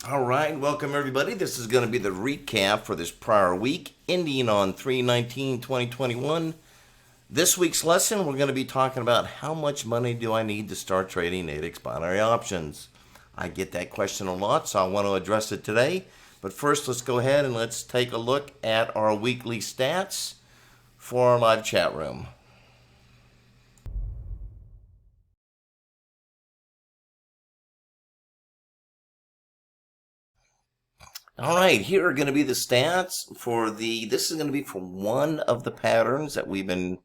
All right, welcome everybody. This is going to be the recap for this prior week, ending on 3/19/2021. This week's lesson, we're going to be talking about how much money do I need to start trading Nadex binary options. I get that question a lot, so I want to address it today. But first, let's go ahead and let's take a look at our weekly stats for our live chat room. All right, here are going to be the stats for this is going to be for one of the patterns that we've been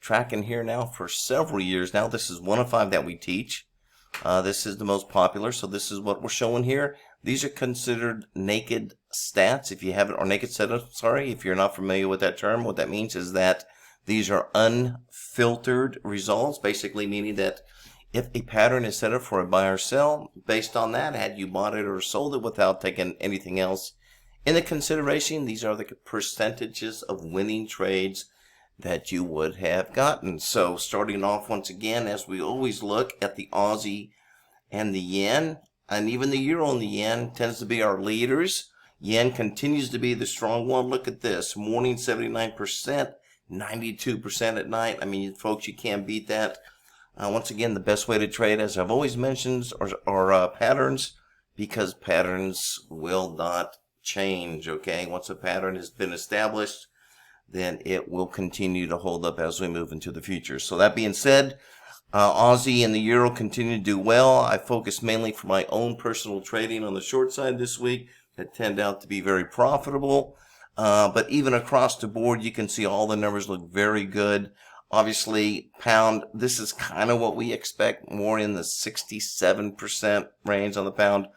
tracking here now for several years now. This is one of 5 that we teach. This is the most popular, so this is what we're showing here. These are considered naked stats if you haven't, or naked setup, sorry, if you're not familiar with that term. What that means is that these are unfiltered results, basically meaning that if a pattern is set up for a buy or sell, based on that, had you bought it or sold it without taking anything else into consideration, these are the percentages of winning trades that you would have gotten. So starting off once again, as we always look at the Aussie and the yen, and even the euro and the yen tends to be our leaders. Yen continues to be the strong one. Look at this, morning 79%, 92% at night. I mean, folks, you can't beat that. Once again, the best way to trade, as I've always mentioned, are patterns, because patterns will not change, okay? Once a pattern has been established, then it will continue to hold up as we move into the future. So that being said, Aussie and the euro continue to do well. I focus mainly for my own personal trading on the short side this week that turned out to be very profitable. But even across the board, you can see all the numbers look very good. Obviously, pound, this is kind of what we expect, more in the 67% range on the pound.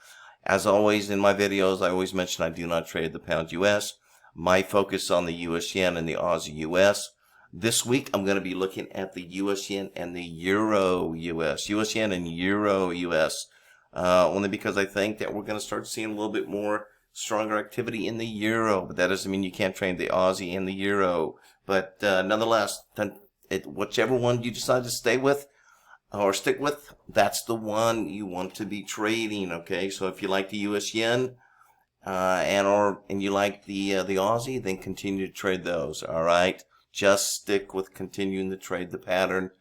As always in my videos, I always mention I do not trade the pound US. My focus on the US yen and the Aussie US. This week, I'm going to be looking at the US yen and the euro US. US yen and euro US. Only because I think that we're going to start seeing a little bit more stronger activity in the euro. But that doesn't mean you can't trade the Aussie and the euro. But nonetheless, whichever one you decide to stay with or stick with, that's the one you want to be trading, okay? So if you like the US yen and you like the Aussie, then continue to trade those, all right? Just stick with continuing to trade the pattern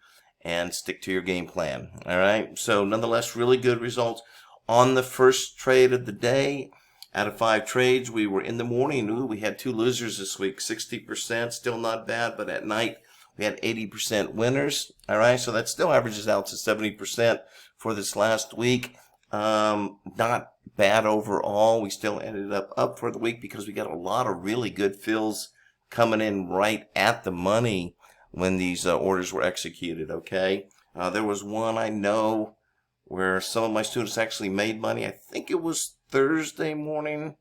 and stick to your game plan, all right? So nonetheless, really good results on the first trade of the day. Out of 5 trades, we were in the morning. Ooh, we had 2 losers this week, 60%, still not bad, but at night, we had 80% winners, all right? So that still averages out to 70% for this last week. Not bad overall. We still ended up for the week because we got a lot of really good fills coming in right at the money when these orders were executed, okay? There was one I know where some of my students actually made money. I think it was Thursday morning.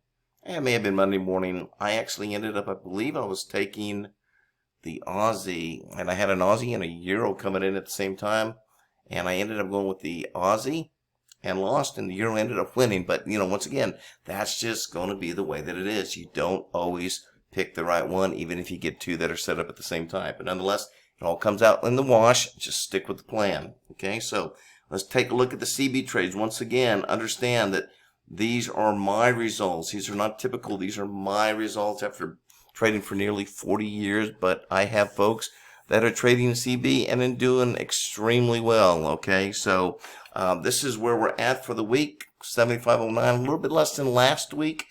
It may have been Monday morning. I actually ended up, I believe I was taking the Aussie, and I had an Aussie and a euro coming in at the same time, and I ended up going with the Aussie and lost, and the euro ended up winning. But, you know, once again, that's just going to be the way that it is. You don't always pick the right one, even if you get 2 that are set up at the same time. But nonetheless, it all comes out in the wash. Just stick with the plan, okay? So let's take a look at the CB trades. Once again, understand that these are my results. These are not typical. These are my results after trading for nearly 40 years, but I have folks that are trading CB and then doing extremely well, okay? So this is where we're at for the week, 75.09, a little bit less than last week,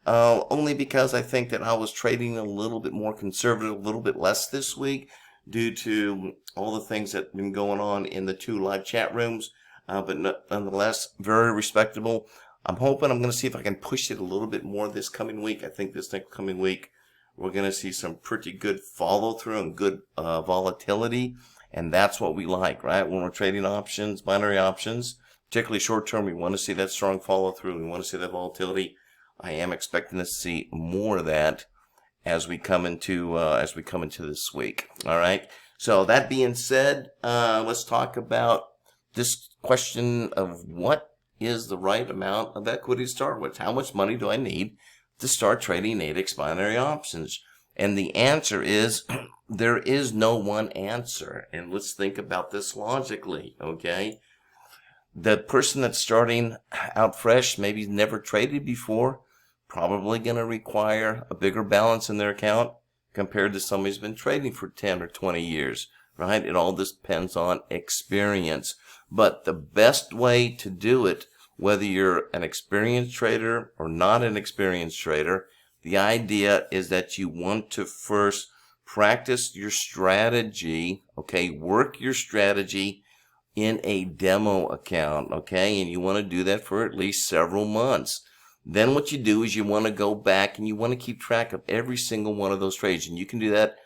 only because I think that I was trading a little bit more conservative, a little bit less this week due to all the things that have been going on in the 2 live chat rooms, but nonetheless, very respectable. I'm hoping I'm going to see if I can push it a little bit more this coming week. I think this next coming week, we're going to see some pretty good follow-through and good volatility, and that's what we like, right? When we're trading options, binary options, particularly short-term, we want to see that strong follow-through. We want to see that volatility. I am expecting to see more of that as we come into this week. All right. So that being said, let's talk about this question of what is the right amount of equity to start with. How much money do I need to start trading Nadex binary options? And the answer is there is no one answer. And let's think about this logically, okay? The person that's starting out fresh, maybe never traded before, probably going to require a bigger balance in their account compared to somebody who's been trading for 10 or 20 years, right? It all depends on experience. But the best way to do it, whether you're an experienced trader or not an experienced trader, the idea is that you want to first practice your strategy, okay? Work your strategy in a demo account, okay? And you want to do that for at least several months. Then what you do is you want to go back and you want to keep track of every single one of those trades. And you can do that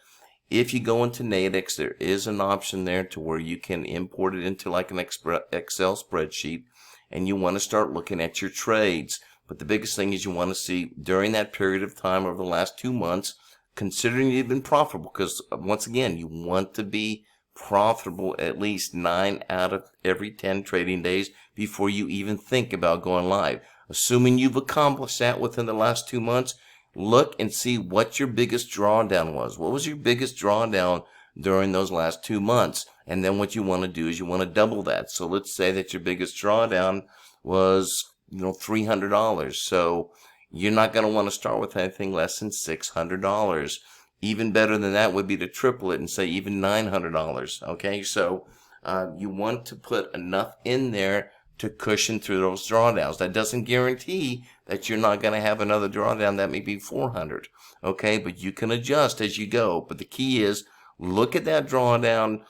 if you go into Nadex. There is an option there to where you can import it into like an Excel spreadsheet, and you want to start looking at your trades. But the biggest thing is you want to see during that period of time over the last 2 months, considering you've been profitable, because once again, you want to be profitable at least 9 out of every 10 trading days before you even think about going live. Assuming you've accomplished that within the last 2 months, look and see what your biggest drawdown was. What was your biggest drawdown during those last 2 months? And then what you want to do is you want to double that. So let's say that your biggest drawdown was, $300. So you're not going to want to start with anything less than $600. Even better than that would be to triple it and say even $900. Okay, so you want to put enough in there to cushion through those drawdowns. That doesn't guarantee that you're not going to have another drawdown that may be $400. Okay, but you can adjust as you go. But the key is look at that drawdown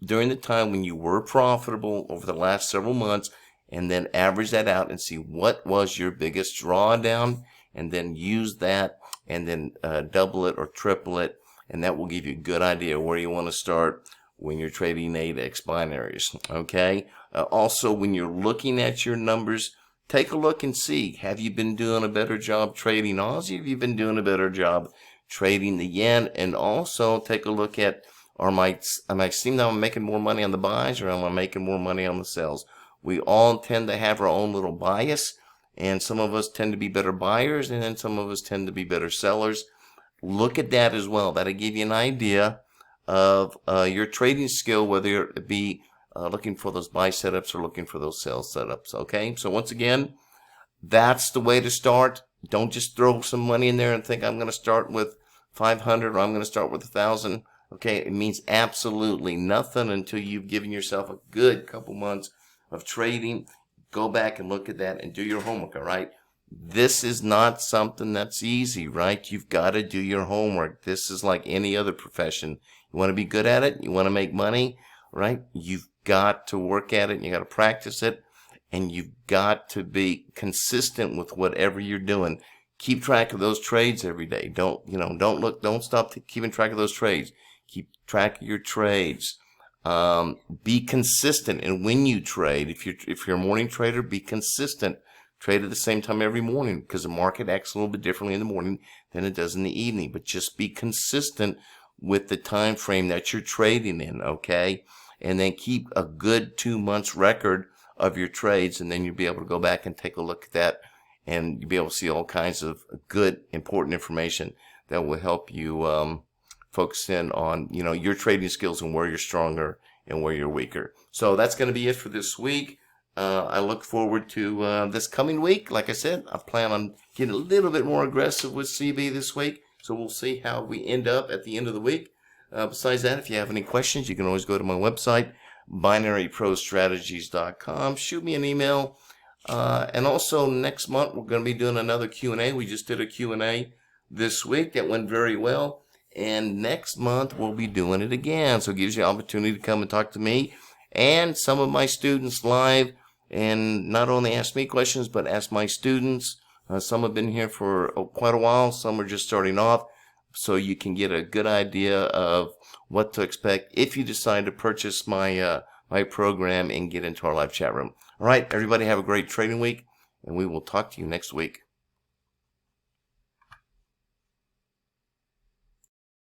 during the time when you were profitable over the last several months, and then average that out and see what was your biggest drawdown, and then use that and then double it or triple it, and that will give you a good idea where you want to start when you're trading Nadex binaries. Okay. Also, when you're looking at your numbers, take a look and see, have you been doing a better job trading Aussie? Have you been doing a better job trading the yen? And also take a look at, am I seeing that I'm making more money on the buys, or am I making more money on the sells? We all tend to have our own little bias, and some of us tend to be better buyers, and then some of us tend to be better sellers. Look at that as well. That'll give you an idea of your trading skill, whether it be looking for those buy setups or looking for those sell setups. Okay, so once again, that's the way to start. Don't just throw some money in there and think I'm going to start with 500 or I'm going to start with 1,000. Okay, it means absolutely nothing until you've given yourself a good couple months of trading. Go back and look at that and do your homework. All right, this is not something that's easy, right? You've got to do your homework. This is like any other profession. You want to be good at it, you want to make money, right? You've got to work at it, and you got to practice it, and you've got to be consistent with whatever you're doing. Keep track of those trades every day. Don't stop keeping track of those trades. Keep track of your trades. Be consistent, and when you trade, if you're a morning trader, be consistent. Trade at the same time every morning, because the market acts a little bit differently in the morning than it does in the evening. But just be consistent with the time frame that you're trading in, okay? And then keep a good 2 months record of your trades, and then you'll be able to go back and take a look at that, and you'll be able to see all kinds of good, important information that will help you focus in on, your trading skills and where you're stronger and where you're weaker. So that's going to be it for this week. I look forward to this coming week. Like I said, I plan on getting a little bit more aggressive with CB this week. So we'll see how we end up at the end of the week. Besides that, if you have any questions, you can always go to my website, binaryprostrategies.com. Shoot me an email. And also next month, we're going to be doing another Q&A. We just did a Q&A this week that went very well. And next month, we'll be doing it again. So it gives you an opportunity to come and talk to me and some of my students live, and not only ask me questions, but ask my students. Some have been here for quite a while. Some are just starting off. So you can get a good idea of what to expect if you decide to purchase my my program and get into our live chat room. All right, everybody have a great trading week, and we will talk to you next week.